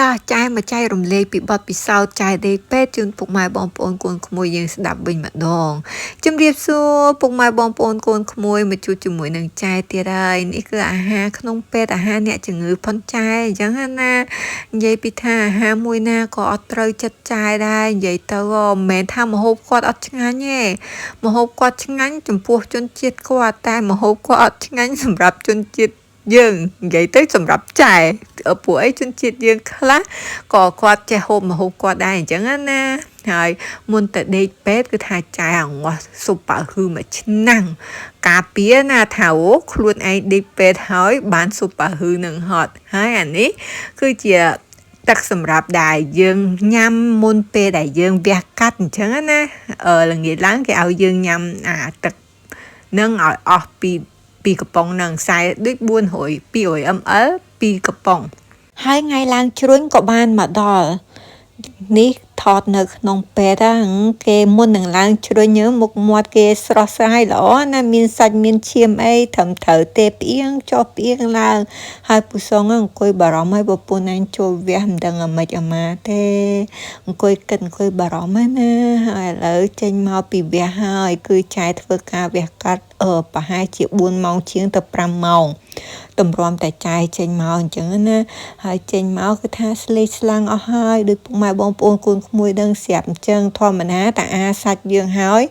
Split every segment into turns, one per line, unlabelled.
តោះចែមកចែករំលែកពីបទពិសោធន៍ចែដេកពេទ្យជូនពុកម៉ែបងប្អូនកូនក្មួយយើងស្ដាប់វិញម្ដងជំរាបសួរពុកម៉ែបងប្អូនកូនក្មួយមកជួបជាមួយនឹងចែទៀតហើយនេះគឺអាហារក្នុងពេទ្យអាហារអ្នកជំងឺផុនចែអញ្ចឹងណានិយាយពីថាអាហារមួយណាក៏អត់ត្រូវចិត្តចែដែរនិយាយទៅមិនមែនថាម្ហូបគាត់អត់ឆ្ងាញ់ទេម្ហូបគាត់ឆ្ងាញ់ចំពោះជនជាតិគាត់តែម្ហូបគាត់អត់ឆ្ងាញ់សម្រាប់ជនជាតិយើងនិយាយទៅសម្រាប់ចែពួកអីជនជាតិយើងខ្លះក៏គាត់ចេះហូបម្ហូបគាត់ដែរអញ្ចឹងណាហើយមុនទៅដេកពេទ្យគឺថាចែអង្វះស៊ុបប៉ៅហ៊ឺមួយឆ្នាំការពារណាថាអូខ្លួនឯងដេកពេទ្យហើយបានស៊ុបប៉ៅហ៊ឺនឹងហត់ហើយអានេះគឺជាទឹកសម្រាប់ដែលយើងញ៉ាំមុនពេលដែលយើងវះកាត់អញ្ចឹងណាល្ងាចឡើងគេឲ្យយើងញ៉ាំអាទឹកនឹងឲ្យអស់ពីកំប៉ុងនឹងខ្សែដូច200 ml 2កំប៉ុងហើយថ្ងៃឡើងជ្រុញក៏បានមកដល់នេះថតនៅក្នុងពេទ្យគេមុននឹងឡើងជ្រុញមុខមាត់គេស្រស់ស្រាយល្អណាមានសាច់មានឈាមអីត្រឹមត្រូវទេផ្អៀងចុះផ្អៀងឡើងហើយពូសងអង្គុយបារម្ភឲ្យប្រពន្ធឯងចូលវះមិនដឹងអាម៉េចអាម៉ាទេអង្គុយគិតអង្គុយបារម្ភណាហើយឥឡូវចេញមកពីវះហើយគឺចែធ្វើការវះកាត់ប្រហែលជា4ម៉ោងជាងទៅ5ម៉ោងតម្រាំតែចែចេញមកអញ្ចឹងណាហើយចេញមកគឺថាស្លេកស្លាំងអស់ហើយដោយពុកម៉ែបងប្អូនកូនក្មួយដឹងស្រាប់អញ្ចឹងធម្មតាតាអាសាច់យើងហើយ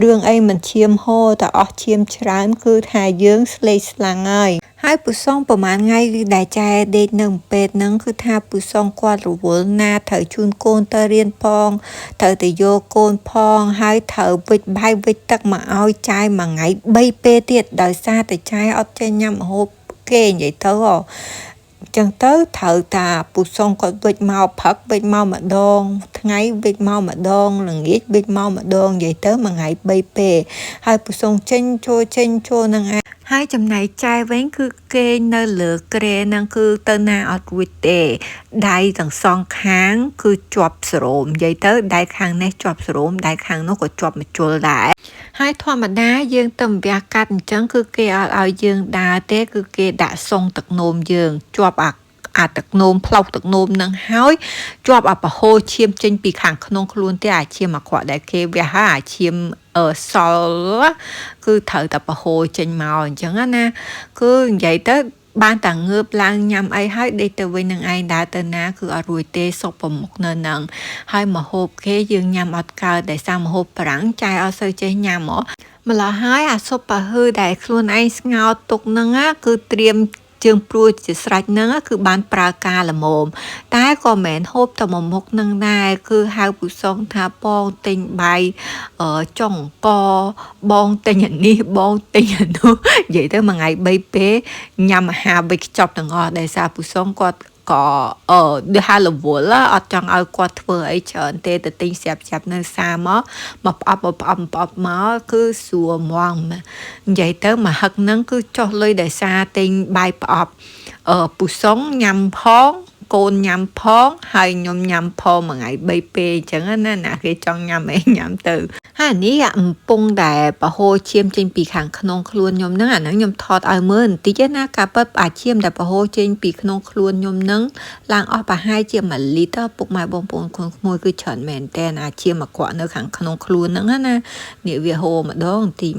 រឿងអីមិនឈាមហូរតែអស់ឈាមច្រើនគឺថាយើងស្លេកស្លាំងហើយពូសងប្រហែលថ្ងៃដែលចែដេកនៅពេទ្យហ្នឹងគឺថាពូសងគាត់រវល់ណាត្រូវជូនកូនទៅរៀនផងត្រូវទៅយកកូនផងហើយត្រូវវិចបាយវិចទឹកមកឲ្យចែមួយថ្ងៃ3ពេលទៀតដោយសារតែចែអត់ចេះញ៉ាំម្ហូបគេនិយាយទៅចឹងទៅត្រូវតាពូសងគាត់វិចមកផឹកវិចមកម្ដងថ្ងៃវិចមកម្ដងល្ងាចវិចមកម្ដងនិយាយទៅមួយថ្ងៃ3ពេលហើយពូសងចេញចូលនឹងហើយចំណែកចែវិញគឺគេនៅលើក្រែហ្នឹងគឺទៅណាអត់រួចទេដៃទាំងសងខាងគឺជាប់ស្រោមនិយាយទៅដៃខាងនេះជាប់ស្រោមដៃខាងនោះក៏ជាប់មជុលដែរហើយធម្មតាយើងទៅវះកាត់អញ្ចឹងគឺគេអត់ឲ្យយើងដើរទេគឺគេដាក់សុងទឹកនោមយើងជាប់អាទឹកនោមផ្លោកទឹកនោមនឹងហើយជាប់អាប្រហូរឈាមចេញពីខាងក្នុងខ្លួនទេអាឈាមអាក្រក់ដែលគេវះអាឈាមសល់គឺត្រូវតែប្រហូរចេញមកអញ្ចឹងណាគឺនិយាយទៅបានតែងើបឡើងញ៉ាំអីហើយដេកទៅវិញនឹងឯងដើរទៅណាគឺអត់រួចទេសុខប្រមុខនៅនឹងហើយម្ហូបគេយើងញ៉ាំអត់កើតតែសារម្ហូបប្រាំងចែអត់សូវចេះញ៉ាំម្ល៉េះហើយអាស៊ុបប៉ៅហ៊ឺដែលខ្លួនឯងស្ងោរទុកហ្នឹងគឺត្រៀមជើងព្រួយជាស្រេចហ្នឹងគឺបានប្រើការល្មមតែក៏មិនមែនហូបតែមួយមុខហ្នឹងដែរគឺហៅពូសងថាបងទិញបាយចុងកបងទិញអានេះបងទិញអានោះនិយាយទៅមួយថ្ងៃ3ពេលញ៉ាំអាហារបីខ្ចប់ទាំងអស់ដែលសារពូសងគាត់ក៏ដូចហាលវល់អត់ចង់ឲ្យគាត់ធ្វើអីច្រើនទេទៅទិញស្រាប់នៅសាមកផ្អប់មកគឺស្រួលហ្មងនិយាយទៅមួយហឹកហ្នឹងគឺចុះលុយដោយសារទិញបាយផ្អប់ពូសុងញ៉ាំផងកូនញ៉ាំផងហើយខ្ញុំញ៉ាំផងមួយថ្ងៃ3ពេលអញ្ចឹងណាគេចង់ញ៉ាំអីញ៉ាំទៅហើយនេះអំពងដែលប្រហូរឈាមចេញពីខាងក្នុងខ្លួនខ្ញុំហ្នឹងអាហ្នឹងខ្ញុំថតឲ្យមើលបន្តិចណាការពិតអាឈាមដែលប្រហូរចេញពីក្នុងខ្លួនខ្ញុំហ្នឹងឡើងអស់ប្រហែលជា1លីត្រពុកម៉ែបងប្អូនកូនក្មួយគឺច្រើនមែនតើអាឈាមអាក្រក់នៅខាងក្នុងខ្លួនហ្នឹងណានេះវាហូរម្ដងទី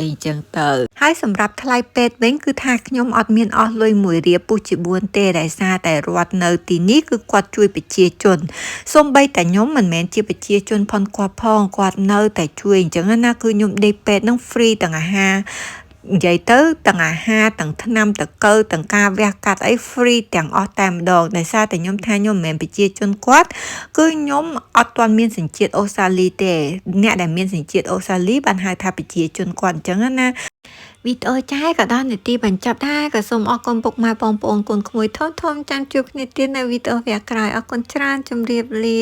អីអញ្ចឹងទៅហើយសម្រាប់ថ្លៃពេទ្យវិញគឺថាខ្ញុំអត់មានអស់លុយ1រៀលពុះជា4ទេដោយសារតែរដ្ឋនៅទីនេះគឺគាត់ជួយប្រជាជនសូម្បីតែខ្ញុំមិនមែនជាប្រជាជនផងគាត់នៅតែជួយអញ្ចឹងណាគឺខ្ញុំដេកពេទ្យនឹង free ទាំងអាហារនិយាយទៅទាំងអាហារទាំងថ្នាំតកៅទាំងការវះកាត់អី free ទាំងអស់តែម្ដងដោយសារតែខ្ញុំថាខ្ញុំមិនមែនប្រជាជនគាត់គឺខ្ញុំអត់ទាន់មានសញ្ជាតិអូស្ត្រាលីទេអ្នកដែលមានសញ្ជាតិអូស្ត្រាលីបានហៅថាប្រជាជនគាត់អញ្ចឹងណាវីដេអូចែក៏ដល់នាទីបញ្ចប់ដែរក៏សូមអរគុណពុកម៉ែបងប្អូនកូនក្មួយធំចាំជួបគ្នាទៀតនៅវីដេអូវគ្គក្រោយអរគុណច្រើនជម្រាបលា